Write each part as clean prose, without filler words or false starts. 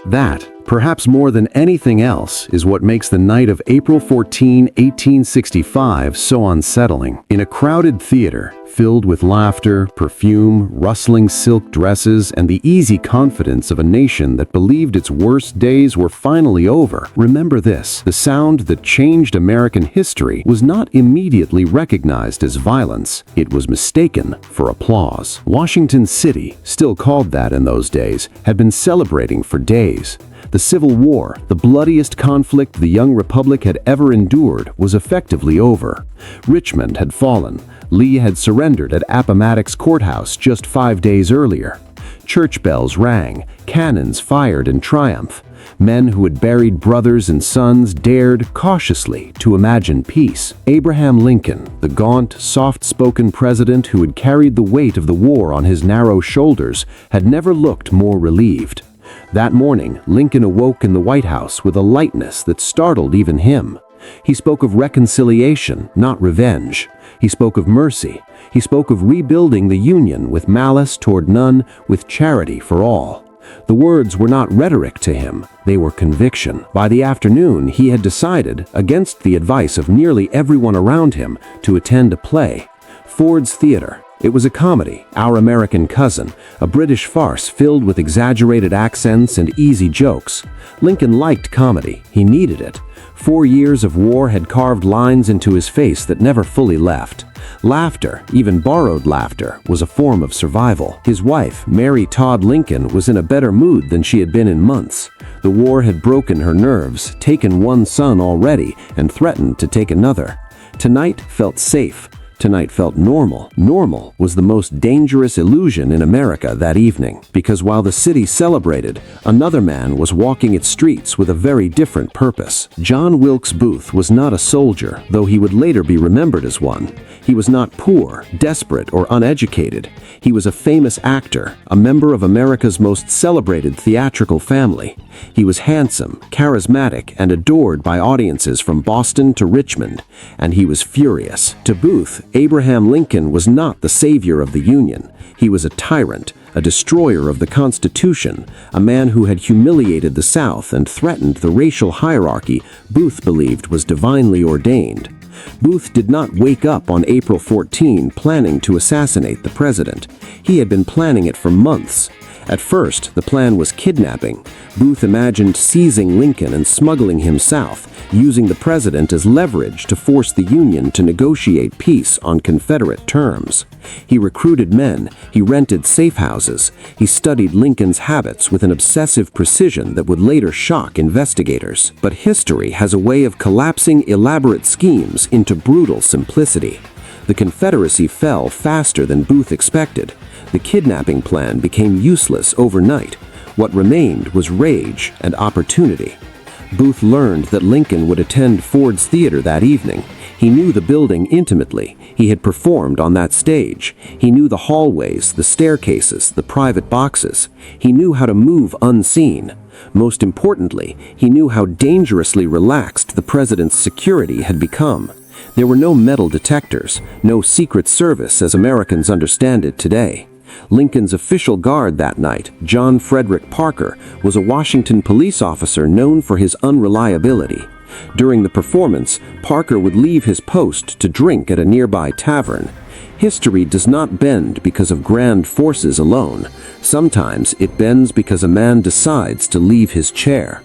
That, perhaps more than anything else, is what makes the night of April 14, 1865 so unsettling. In a crowded theater, filled with laughter, perfume, rustling silk dresses, and the easy confidence of a nation that believed its worst days were finally over. Remember this: the sound that changed American history was not immediately recognized as violence. It was mistaken for applause. Washington City, still called that in those days, had been celebrating for days. The Civil War, the bloodiest conflict the young republic had ever endured, was effectively over. Richmond had fallen. Lee had surrendered at Appomattox Courthouse just 5 days earlier. Church bells rang, cannons fired in triumph. Men who had buried brothers and sons dared cautiously to imagine peace. Abraham Lincoln, the gaunt, soft-spoken president who had carried the weight of the war on his narrow shoulders, had never looked more relieved. That morning, Lincoln awoke in the White House with a lightness that startled even him. He spoke of reconciliation, not revenge. He spoke of mercy. He spoke of rebuilding the Union with malice toward none, with charity for all. The words were not rhetoric to him, they were conviction. By the afternoon, he had decided, against the advice of nearly everyone around him, to attend a play. Ford's Theater. It was a comedy, Our American Cousin, a British farce filled with exaggerated accents and easy jokes. Lincoln liked comedy. He needed it. 4 years of war had carved lines into his face that never fully left. Laughter, even borrowed laughter, was a form of survival. His wife, Mary Todd Lincoln, was in a better mood than she had been in months. The war had broken her nerves, taken one son already, and threatened to take another. Tonight felt safe. Tonight felt normal. Normal was the most dangerous illusion in America that evening, because while the city celebrated, another man was walking its streets with a very different purpose. John Wilkes Booth was not a soldier, though he would later be remembered as one. He was not poor, desperate, or uneducated. He was a famous actor, a member of America's most celebrated theatrical family. He was handsome, charismatic, and adored by audiences from Boston to Richmond, and he was furious. To Booth, Abraham Lincoln was not the savior of the Union. He was a tyrant, a destroyer of the Constitution, a man who had humiliated the South and threatened the racial hierarchy Booth believed was divinely ordained. Booth did not wake up on April 14 planning to assassinate the president. He had been planning it for months. At first, the plan was kidnapping. Booth imagined seizing Lincoln and smuggling him south, using the president as leverage to force the Union to negotiate peace on Confederate terms. He recruited men, he rented safe houses, he studied Lincoln's habits with an obsessive precision that would later shock investigators. But history has a way of collapsing elaborate schemes into brutal simplicity. The Confederacy fell faster than Booth expected. The kidnapping plan became useless overnight. What remained was rage and opportunity. Booth learned that Lincoln would attend Ford's Theater that evening. He knew the building intimately. He had performed on that stage. He knew the hallways, the staircases, the private boxes. He knew how to move unseen. Most importantly, he knew how dangerously relaxed the president's security had become. There were no metal detectors, no Secret Service as Americans understand it today. Lincoln's official guard that night, John Frederick Parker, was a Washington police officer known for his unreliability. During the performance, Parker would leave his post to drink at a nearby tavern. History does not bend because of grand forces alone. Sometimes it bends because a man decides to leave his chair.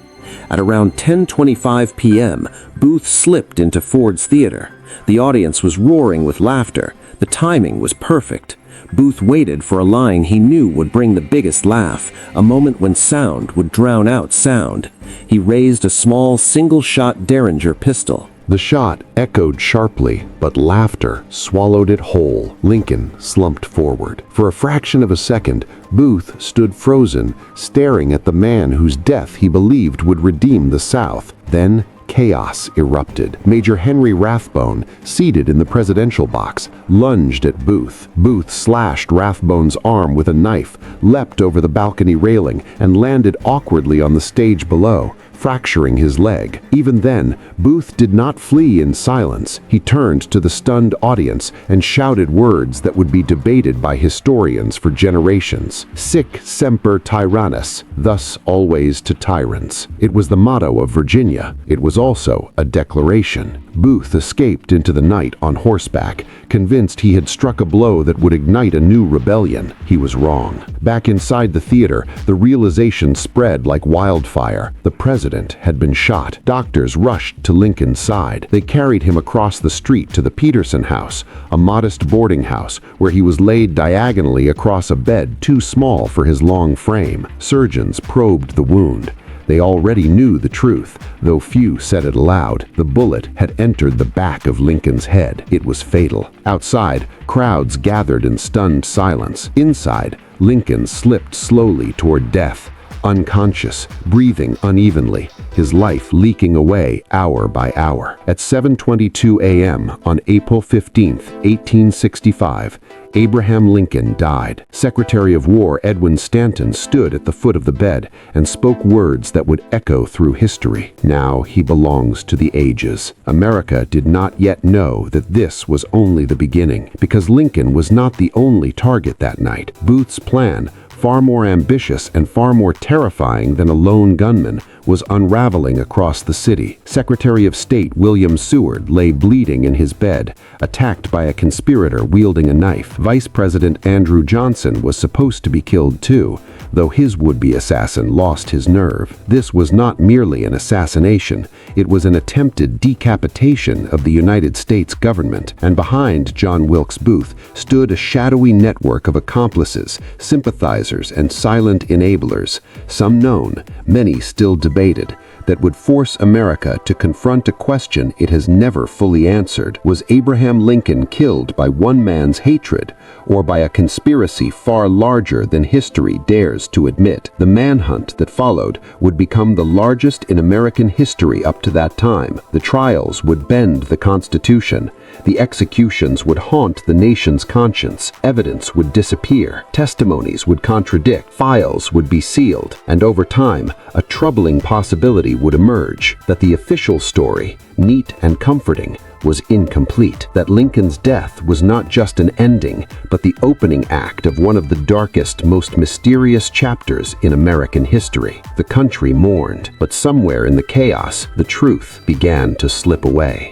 At around 10:25 p.m., Booth slipped into Ford's Theater. The audience was roaring with laughter. The timing was perfect. Booth waited for a line he knew would bring the biggest laugh, a moment when sound would drown out sound. He raised a small single-shot Derringer pistol. The shot echoed sharply, but laughter swallowed it whole. Lincoln slumped forward. For a fraction of a second, Booth stood frozen, staring at the man whose death he believed would redeem the South. Then chaos erupted. Major Henry Rathbone, seated in the presidential box, lunged at Booth. Booth slashed Rathbone's arm with a knife, leapt over the balcony railing, and landed awkwardly on the stage below. fracturing his leg. Even then, Booth did not flee in silence. He turned to the stunned audience and shouted words that would be debated by historians for generations. Sic semper tyrannis, thus always to tyrants. It was the motto of Virginia. It was also a declaration. Booth escaped into the night on horseback, convinced he had struck a blow that would ignite a new rebellion. He was wrong. Back inside the theater, the realization spread like wildfire. The president had been shot. Doctors rushed to Lincoln's side. They carried him across the street to the Peterson House, a modest boarding house where he was laid diagonally across a bed too small for his long frame. Surgeons probed the wound. They already knew the truth, though few said it aloud. The bullet had entered the back of Lincoln's head. It was fatal. Outside, crowds gathered in stunned silence. Inside, Lincoln slipped slowly toward death, unconscious, breathing unevenly, his life leaking away hour by hour. At 7:22 a.m. on April 15, 1865, Abraham Lincoln died. Secretary of War Edwin Stanton stood at the foot of the bed and spoke words that would echo through history. Now he belongs to the ages. America did not yet know that this was only the beginning, because Lincoln was not the only target that night. Booth's plan, far more ambitious and far more terrifying than a lone gunman, was unraveling across the city. Secretary of State William Seward lay bleeding in his bed, attacked by a conspirator wielding a knife. Vice President Andrew Johnson was supposed to be killed too, though his would-be assassin lost his nerve. This was not merely an assassination, it was an attempted decapitation of the United States government, and behind John Wilkes Booth stood a shadowy network of accomplices, sympathizers, and silent enablers, some known, many still debated, that would force America to confront a question it has never fully answered. Was Abraham Lincoln killed by one man's hatred, or by a conspiracy far larger than history dares to admit? The manhunt that followed would become the largest in American history up to that time. The trials would bend the Constitution. The executions would haunt the nation's conscience. Evidence would disappear. Testimonies would contradict. Files would be sealed. And over time, a troubling possibility would emerge that the official story, neat and comforting, was incomplete. That Lincoln's death was not just an ending, but the opening act of one of the darkest, most mysterious chapters in American history. The country mourned, but somewhere in the chaos, the truth began to slip away.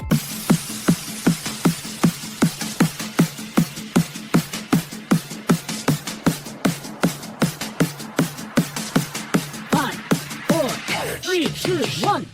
5, 4, 3, 2, 1.